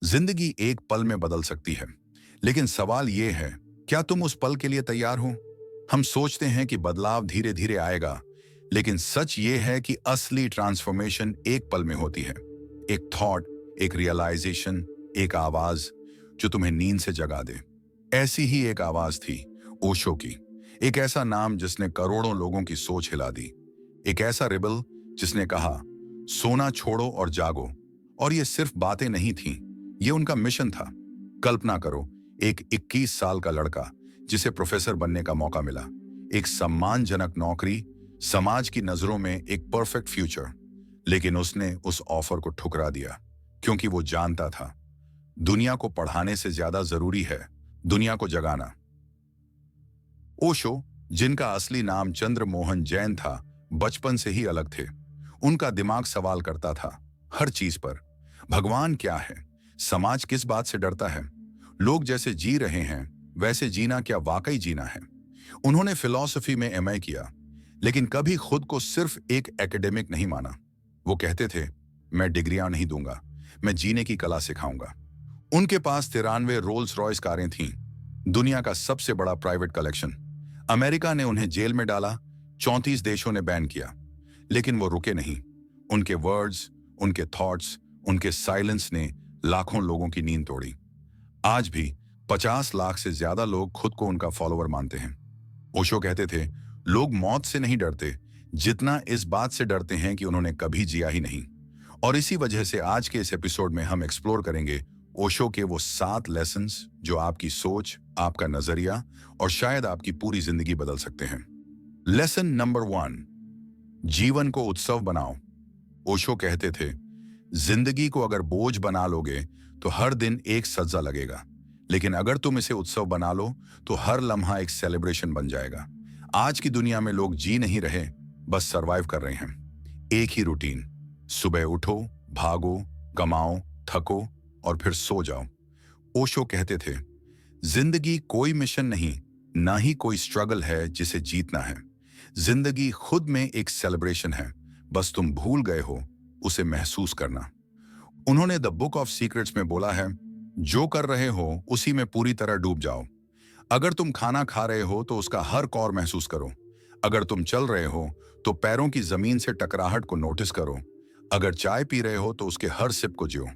जिंदगी एक पल में बदल सकती है, लेकिन सवाल यह है, क्या तुम उस पल के लिए तैयार हो? हम सोचते हैं कि बदलाव धीरे धीरे आएगा, लेकिन सच ये है कि असली ट्रांसफॉर्मेशन एक पल में होती है। एक थॉट, एक रियलाइजेशन, एक आवाज जो तुम्हें नींद से जगा दे। ऐसी ही एक आवाज थी ओशो की। एक ऐसा नाम जिसने करोड़ों लोगों की सोच हिला दी। एक ऐसा रिबल जिसने कहा, सोना छोड़ो और जागो। और ये सिर्फ बातें नहीं थीं, ये उनका मिशन था। कल्पना करो, एक 21 साल का लड़का जिसे प्रोफेसर बनने का मौका मिला, एक सम्मानजनक नौकरी, समाज की नजरों में एक परफेक्ट फ्यूचर, लेकिन उसने उस ऑफर को ठुकरा दिया क्योंकि वो जानता था दुनिया को पढ़ाने से ज्यादा जरूरी है दुनिया को जगाना। ओशो, जिनका असली नाम चंद्र मोहन जैन था, बचपन से ही अलग थे। उनका दिमाग सवाल करता था हर चीज पर। भगवान क्या है? समाज किस बात से डरता है? लोग जैसे जी रहे हैं वैसे जीना क्या वाकई जीना है? उन्होंने फिलॉसफी में एमए किया, लेकिन कभी खुद को सिर्फ एक एकेडमिक नहीं माना। वो कहते थे, मैं डिग्रियां नहीं दूंगा, मैं जीने की कला सिखाऊंगा। उनके पास 93 रोल्स रॉयस कारें थीं, दुनिया का सबसे बड़ा प्राइवेट कलेक्शन। अमेरिका ने उन्हें जेल में डाला, 34 देशों ने बैन किया, लेकिन वो रुके नहीं। उनके वर्ड्स, उनके थॉट्स, उनके साइलेंस ने लाखों लोगों की नींद तोड़ी। आज भी 50 लाख से ज्यादा लोग खुद को उनका फॉलोअर मानते हैं। ओशो कहते थे, लोग मौत से नहीं डरते जितना इस बात से डरते हैं कि उन्होंने कभी जिया ही नहीं। और इसी वजह से आज के इस एपिसोड में हम एक्सप्लोर करेंगे ओशो के वो 7 लेसन्स जो आपकी सोच, आपका नजरिया और शायद आपकी पूरी जिंदगी बदल सकते हैं। लेसन नंबर 1, जीवन को उत्सव बनाओ। ओशो कहते थे, जिंदगी को अगर बोझ बना लोगे तो हर दिन एक सज्जा लगेगा, लेकिन अगर तुम इसे उत्सव बना लो तो हर लम्हा एक सेलिब्रेशन बन जाएगा। आज की दुनिया में लोग जी नहीं रहे, बस सरवाइव कर रहे हैं। एक ही रूटीन, सुबह उठो, भागो, कमाओ, थको और फिर सो जाओ। ओशो कहते थे, जिंदगी कोई मिशन नहीं, ना ही कोई स्ट्रगल है जिसे जीतना है। जिंदगी खुद में एक सेलिब्रेशन है, बस तुम भूल गए हो उसे महसूस करना। उन्होंने द बुक ऑफ सीक्रेट्स में बोला है, जो कर रहे हो उसी में पूरी तरह डूब जाओ। अगर तुम खाना खा रहे हो तो उसका हर कौर महसूस करो। अगर तुम चल रहे हो तो पैरों की जमीन से टकराहट को नोटिस करो। अगर चाय पी रहे हो तो उसके हर सिप को जियो,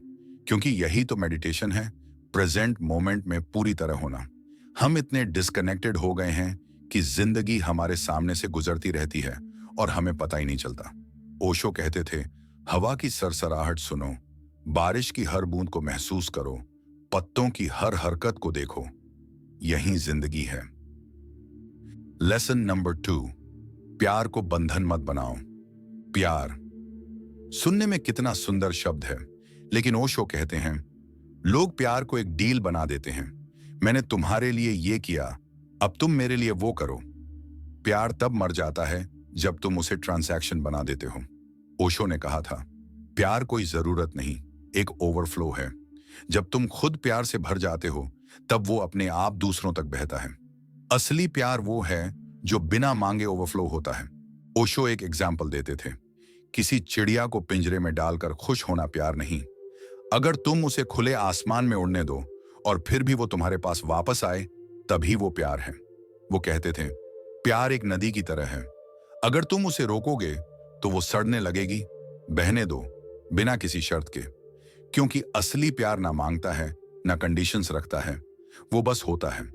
क्योंकि यही तो मेडिटेशन है, प्रेजेंट मोमेंट में पूरी तरह होना। हम इतने डिस्कनेक्टेड हो गए हैं कि जिंदगी हमारे सामने से गुजरती रहती है और हमें पता ही नहीं चलता। ओशो कहते थे, हवा की सरसराहट सुनो, बारिश की हर बूंद को महसूस करो, पत्तों की हर हरकत को देखो, यही जिंदगी है। लेसन नंबर 2, प्यार को बंधन मत बनाओ। प्यार सुनने में कितना सुंदर शब्द है, लेकिन ओशो कहते हैं, लोग प्यार को एक डील बना देते हैं। मैंने तुम्हारे लिए ये किया, अब तुम मेरे लिए वो करो। प्यार तब मर जाता है जब तुम उसे ट्रांजैक्शन बना देते हो। ओशो ने कहा था, प्यार कोई जरूरत नहीं, एक ओवरफ्लो है। जब तुम खुद प्यार से भर जाते हो तब वो अपने आप दूसरों तक बहता है। असली प्यार वो है जो बिना मांगे ओवरफ्लो होता है। ओशो एक एग्जाम्पल देते थे, किसी चिड़िया को पिंजरे में डालकर खुश होना प्यार नहीं। अगर तुम उसे खुले आसमान में उड़ने दो और फिर भी वो तुम्हारे पास वापस आए, तभी वो प्यार है। वो कहते थे, प्यार एक नदी की तरह है, अगर तुम उसे रोकोगे तो वो सड़ने लगेगी। बहने दो, बिना किसी शर्त के, क्योंकि असली प्यार ना मांगता है, ना कंडीशंस रखता है, वो बस होता है।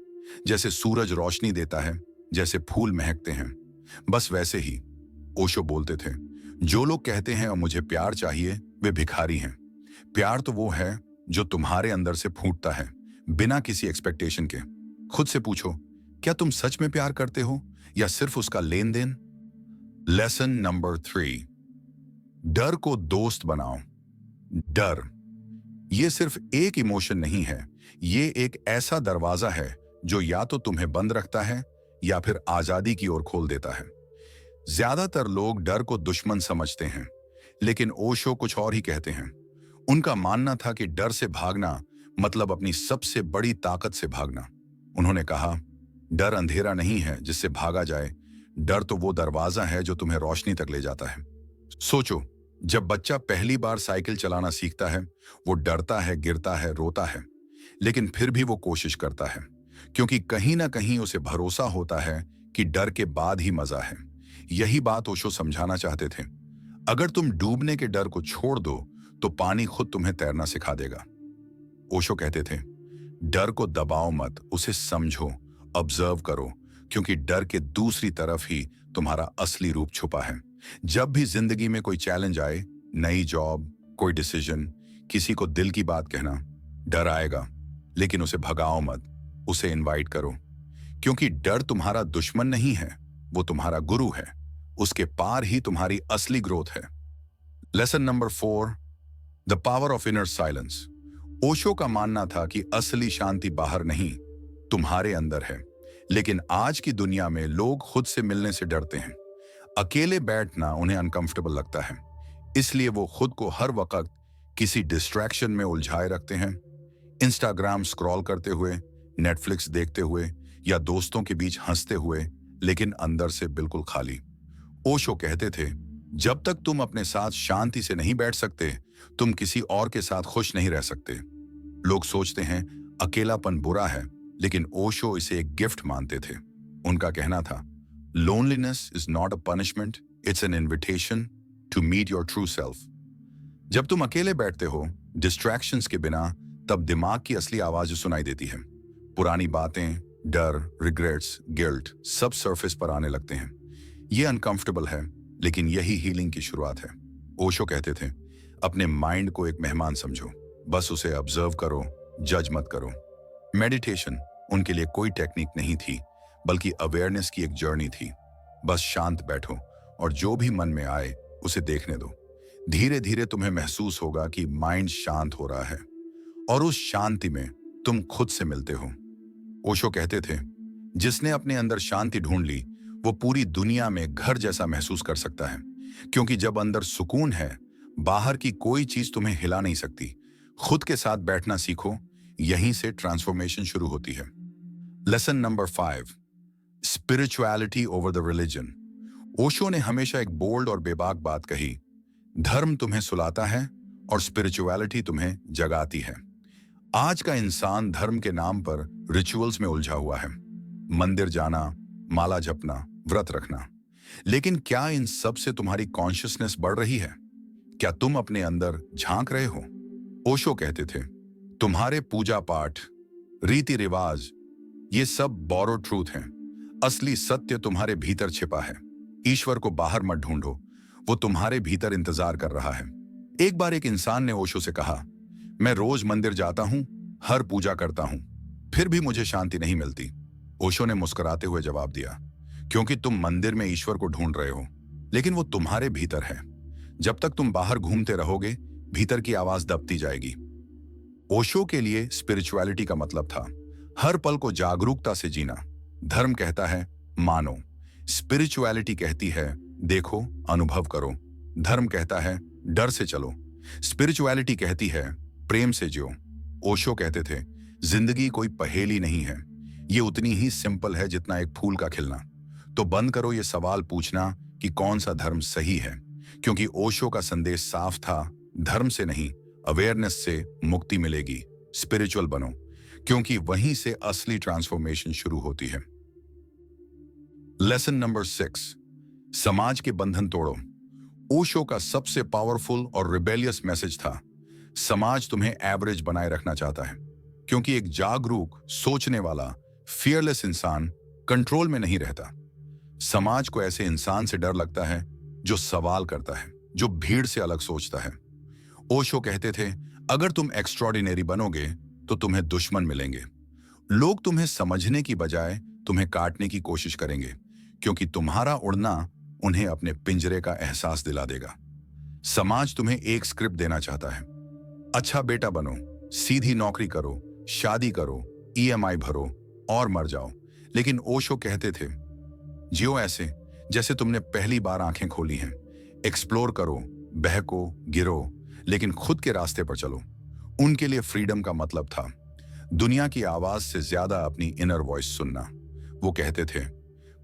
जैसे सूरज रोशनी देता है, जैसे फूल महकते हैं, बस वैसे ही। ओशो बोलते थे, जो लोग कहते हैं और मुझे प्यार चाहिए, वे भिखारी हैं। प्यार तो वो है जो तुम्हारे अंदर से फूटता है, बिना किसी एक्सपेक्टेशन के। खुद से पूछो, क्या तुम सच में प्यार करते हो या सिर्फ उसका लेन देन? लेसन नंबर 3, डर को दोस्त बनाओ। डर ये सिर्फ एक इमोशन नहीं है, ये एक ऐसा दरवाजा है जो या तो तुम्हें बंद रखता है या फिर आजादी की ओर खोल देता है। ज्यादातर लोग डर को दुश्मन समझते हैं, लेकिन ओशो कुछ और ही कहते हैं। उनका मानना था कि डर से भागना मतलब अपनी सबसे बड़ी ताकत से भागना। उन्होंने कहा, डर अंधेरा नहीं है जिससे भागा जाए, डर तो वो दरवाजा है जो तुम्हें रोशनी तक ले जाता है। सोचो, जब बच्चा पहली बार साइकिल चलाना सीखता है, वो डरता है, गिरता है, रोता है, लेकिन फिर भी वो कोशिश करता है, क्योंकि कहीं ना कहीं उसे भरोसा होता है कि डर के बाद ही मजा है। यही बात ओशो समझाना चाहते थे। अगर तुम डूबने के डर को छोड़ दो, तो पानी खुद तुम्हें तैरना सिखा देगा। ओशो कहते थे, डर को दबाओ मत, उसे समझो, ऑब्जर्व करो, क्योंकि डर के दूसरी तरफ ही तुम्हारा असली रूप छुपा है। जब भी जिंदगी में कोई चैलेंज आए, नई जॉब, कोई डिसीजन, किसी को दिल की बात कहना, डर आएगा, लेकिन उसे भगाओ मत, उसे इनवाइट करो, क्योंकि डर तुम्हारा दुश्मन नहीं है, वो तुम्हारा गुरु है। उसके पार ही तुम्हारी असली ग्रोथ है। Lesson number 4, the power of inner silence. Osho का मानना था कि असली शांति बाहर नहीं, तुम्हारे अंदर है। लेकिन आज की दुनिया में लोग खुद से मिलने से डरते हैं। अकेले बैठना उन्हें अनकंफर्टेबल लगता है, इसलिए वो खुद को हर वक्त किसी डिस्ट्रैक्शन में उलझाए रखते हैं। इंस्टाग्राम स्क्रॉल करते हुए, नेटफ्लिक्स देखते हुए, या दोस्तों के बीच हंसते हुए, लेकिन अंदर से बिल्कुल खाली। ओशो कहते थे, जब तक तुम अपने साथ शांति से नहीं बैठ सकते, तुम किसी और के साथ खुश नहीं रह सकते। लोग सोचते हैं अकेलापन बुरा है, लेकिन ओशो इसे एक गिफ्ट मानते थे। उनका कहना था, loneliness is not a punishment, it's an invitation to meet your true self. जब तुम अकेले बैठते हो, डिस्ट्रैक्शंस के बिना, तब दिमाग की असली आवाज सुनाई देती है। पुरानी बातें, डर, रिग्रेट्स, गिल्ट सब सरफेस पर आने लगते हैं। ये अनकंफर्टेबल है, लेकिन यही हीलिंग की शुरुआत है। ओशो कहते थे, अपने माइंड को एक मेहमान समझो, बस उसे ऑब्जर्व करो, जज मत करो। मेडिटेशन उनके लिए कोई टेक्निक नहीं थी, बल्कि अवेयरनेस की एक जर्नी थी। बस शांत बैठो और जो भी मन में आए उसे देखने दो। धीरे धीरे तुम्हें महसूस होगा कि माइंड शांत हो रहा है, और उस शांति में तुम खुद से मिलते हो। ओशो कहते थे, जिसने अपने अंदर शांति ढूंढ ली, वो पूरी दुनिया में घर जैसा महसूस कर सकता है, क्योंकि जब अंदर सुकून है, बाहर की कोई चीज तुम्हें हिला नहीं सकती। खुद के साथ बैठना सीखो, यहीं से ट्रांसफॉर्मेशन शुरू होती है। Lesson number 5, spirituality over the religion. Osho ने हमेशा एक बोल्ड और बेबाक बात कही, धर्म तुम्हें सुलाता है और स्पिरिचुअलिटी तुम्हें जगाती है। आज का इंसान धर्म के नाम पर रिचुअल्स में उलझा हुआ है, मंदिर जाना, माला जपना, व्रत रखना, लेकिन क्या इन सब से तुम्हारी कॉन्शियसनेस बढ़ रही है? क्या तुम अपने अंदर झांक रहे हो? ओशो कहते थे, तुम्हारे पूजा पाठ, रीति रिवाज, ये सब बोरोड ट्रूथ हैं। असली सत्य तुम्हारे भीतर छिपा है। ईश्वर को बाहर मत ढूंढो, वो तुम्हारे भीतर इंतजार कर रहा है। एक बार एक इंसान ने ओशो से कहा, मैं रोज मंदिर जाता हूं, हर पूजा करता हूं, फिर भी मुझे शांति नहीं मिलती। ओशो ने मुस्कुराते हुए जवाब दिया, क्योंकि तुम मंदिर में ईश्वर को ढूंढ रहे हो, लेकिन वो तुम्हारे भीतर है। जब तक तुम बाहर घूमते रहोगे, भीतर की आवाज दबती जाएगी। ओशो के लिए स्पिरिचुअलिटी का मतलब था हर पल को जागरूकता से जीना। धर्म कहता है मानो, स्पिरिचुअलिटी कहती है देखो, अनुभव करो। धर्म कहता है डर से चलो, स्पिरिचुअलिटी कहती है प्रेम से जियो। ओशो कहते थे, जिंदगी कोई पहेली नहीं है, ये उतनी ही सिंपल है जितना एक फूल का खिलना। तो बंद करो ये सवाल पूछना कि कौन सा धर्म सही है, क्योंकि ओशो का संदेश साफ था, धर्म से नहीं, अवेयरनेस से मुक्ति मिलेगी। स्पिरिचुअल बनो, क्योंकि वहीं से असली ट्रांसफॉर्मेशन शुरू होती है। लेसन नंबर 6, समाज के बंधन तोड़ो। ओशो का सबसे पावरफुल और रिबेलियस मैसेज था, समाज तुम्हें एवरेज बनाए रखना चाहता है, क्योंकि एक जागरूक, सोचने वाला, फियरलेस इंसान कंट्रोल में नहीं रहता। समाज को ऐसे इंसान से डर लगता है जो सवाल करता है, जो भीड़ से अलग सोचता है। ओशो कहते थे, अगर तुम एक्स्ट्रॉर्डिनरी बनोगे तो तुम्हें दुश्मन मिलेंगे। लोग तुम्हें समझने की बजाय तुम्हें काटने की कोशिश करेंगे, क्योंकि तुम्हारा उड़ना उन्हें अपने पिंजरे का एहसास दिला देगा। समाज तुम्हें एक स्क्रिप्ट देना चाहता है, अच्छा बेटा बनो, सीधी नौकरी करो, शादी करो, ईएमआई भरो और मर जाओ। लेकिन ओशो कहते थे, जियो ऐसे जैसे तुमने पहली बार आंखें खोली हैं। एक्सप्लोर करो, बहको, गिरो, लेकिन खुद के रास्ते पर चलो। उनके लिए फ्रीडम का मतलब था दुनिया की आवाज से ज्यादा अपनी इनर वॉइस सुनना। वो कहते थे,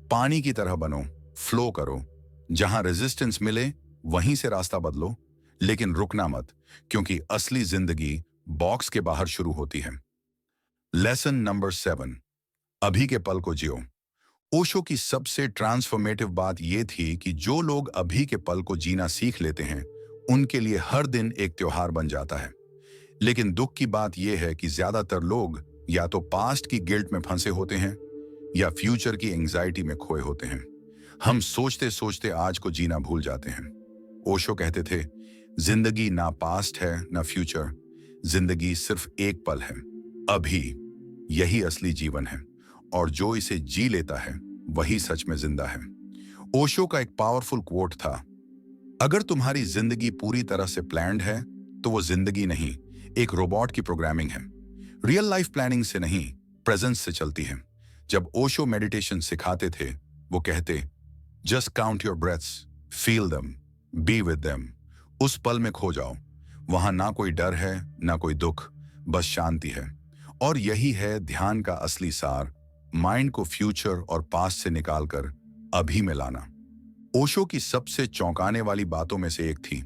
पानी की तरह बनो, फ्लो करो, जहां रेजिस्टेंस मिले वहीं से रास्ता बदलो, लेकिन रुकना मत, क्योंकि असली जिंदगी बॉक्स के बाहर शुरू होती है। लेसन नंबर 7, अभी के पल को जियो। ओशो की सबसे ट्रांसफॉर्मेटिव बात यह थी कि जो लोग अभी के पल को जीना सीख लेते हैं, उनके लिए हर दिन एक त्योहार बन जाता है। लेकिन दुख की बात यह है कि ज्यादातर लोग या तो पास्ट की गिल्ट में फंसे होते हैं या फ्यूचर की एंजाइटी में खोए होते हैं। हम सोचते सोचते आज को जीना भूल जाते हैं। ओशो कहते थे, जिंदगी ना पास्ट है ना फ्यूचर, जिंदगी सिर्फ एक पल है, अभी। यही असली जीवन है, और जो इसे जी लेता है वही सच में जिंदा है। ओशो का एक पावरफुल कोट था, अगर तुम्हारी जिंदगी पूरी तरह से प्लान्ड है तो वो जिंदगी नहीं, एक रोबोट की प्रोग्रामिंग है। रियल लाइफ प्लानिंग से नहीं, प्रेजेंस से चलती है। जब ओशो मेडिटेशन सिखाते थे, वो कहते, just count your breaths, feel them, be with them. उस पल में खो जाओ, वहां ना कोई डर है ना कोई दुख, बस शांति है। और यही है ध्यान का असली सार, माइंड को फ्यूचर और पास्ट से निकालकर अभी में लाना। ओशो की सबसे चौंकाने वाली बातों में से एक थी,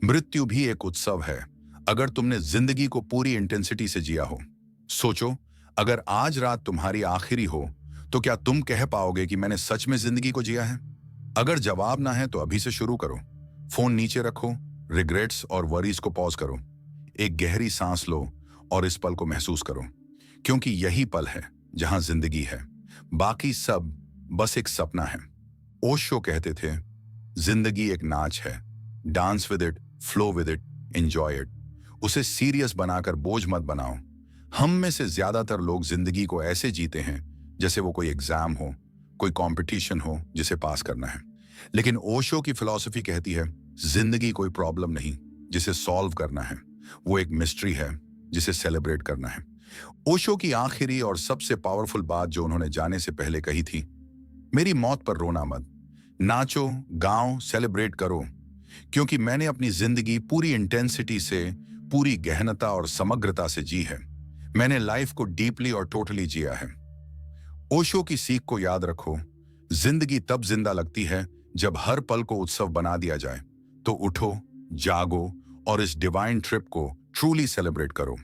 मृत्यु भी एक उत्सव है, अगर तुमने जिंदगी को पूरी इंटेंसिटी से जिया हो। सोचो, अगर आज रात तुम्हारी आखिरी हो तो क्या तुम कह पाओगे कि मैंने सच में जिंदगी को जिया है? अगर जवाब ना है तो अभी से शुरू करो। फोन नीचे रखो, रिग्रेट्स और वरीज को पॉज करो, एक गहरी सांस लो और इस पल को महसूस करो, क्योंकि यही पल है जहां जिंदगी है, बाकी सब बस एक सपना है। ओशो कहते थे, जिंदगी एक नाच है, dance with it, flow with it, enjoy it. उसे सीरियस बनाकर बोझ मत बनाओ। हम में से ज्यादातर लोग जिंदगी को ऐसे जीते हैं जैसे वो कोई एग्जाम हो, कोई कंपटीशन हो जिसे पास करना है। लेकिन ओशो की फिलॉसफी कहती है, जिंदगी कोई प्रॉब्लम नहीं जिसे सॉल्व करना है, वो एक मिस्ट्री है जिसे सेलिब्रेट करना है। ओशो की आखिरी और सबसे पावरफुल बात जो उन्होंने जाने से पहले कही थी, मेरी मौत पर रोना मत, नाचो, गाओ, सेलिब्रेट करो, क्योंकि मैंने अपनी जिंदगी पूरी इंटेंसिटी से, पूरी गहनता और समग्रता से जी है। मैंने लाइफ को डीपली और टोटली जिया है। ओशो की सीख को याद रखो, जिंदगी तब जिंदा लगती है जब हर पल को उत्सव बना दिया जाए। तो उठो, जागो और इस डिवाइन ट्रिप को ट्रूली सेलिब्रेट करो।